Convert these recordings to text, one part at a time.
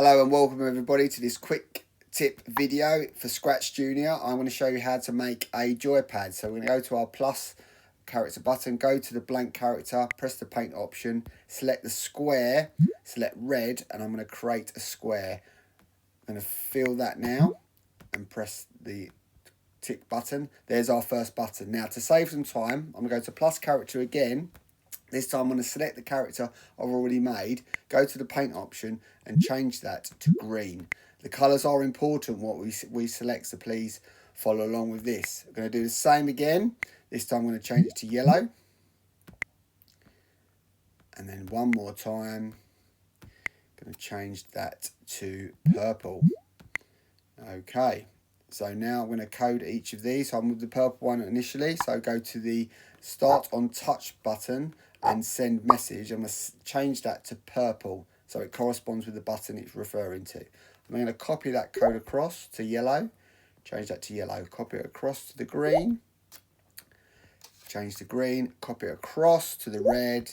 Hello and welcome everybody to this quick tip video for ScratchJr. I'm going to show you how to make a joypad. So we're going to go to our plus character button, go to the blank character, press the paint option, select the square, select red, and I'm going to create a square. I'm going to fill that now and press the tick button. There's our first button. Now to save some time, I'm going to go to plus character again. This time I'm going to select the character I've already made, go to the paint option and change that to green. The colours are important what we select, so please follow along with this. I'm going to do the same again. This time I'm going to change it to yellow. And then one more time, I'm going to change that to purple. Okay, so now I'm going to code each of these. So I'm with the purple one initially, so go to the start on touch button and send message. I'm going to change that to purple so it corresponds with the button it's referring to. I'm going to copy that code across to yellow, change that to yellow, copy it across to the green, change to green, copy it across to the red,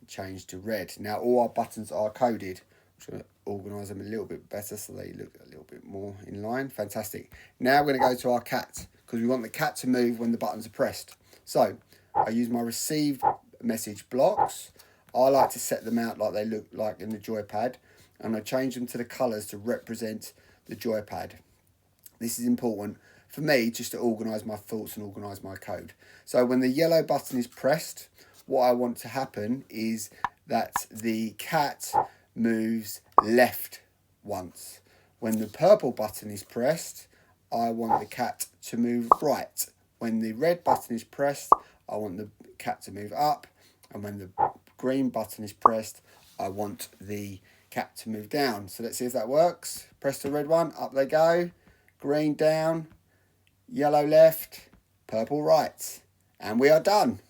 change to red. Now all our buttons are coded. I'm just going to organise them a little bit better so they look a little bit more in line. Fantastic. Now we're going to go to our cat because we want the cat to move when the buttons are pressed. So I use my received message blocks. I like to set them out like they look like in the joypad, and I change them to the colours to represent the joypad. This is important for me just to organise my thoughts and organise my code. So when the yellow button is pressed, what I want to happen is that the cat moves left once. When the purple button is pressed, I want the cat to move right. When the red button is pressed, I want the cat to move up. And when the green button is pressed, I want the cat to move down. So let's see if that works. Press the red one, up they go. Green down, yellow left, purple right. And we are done.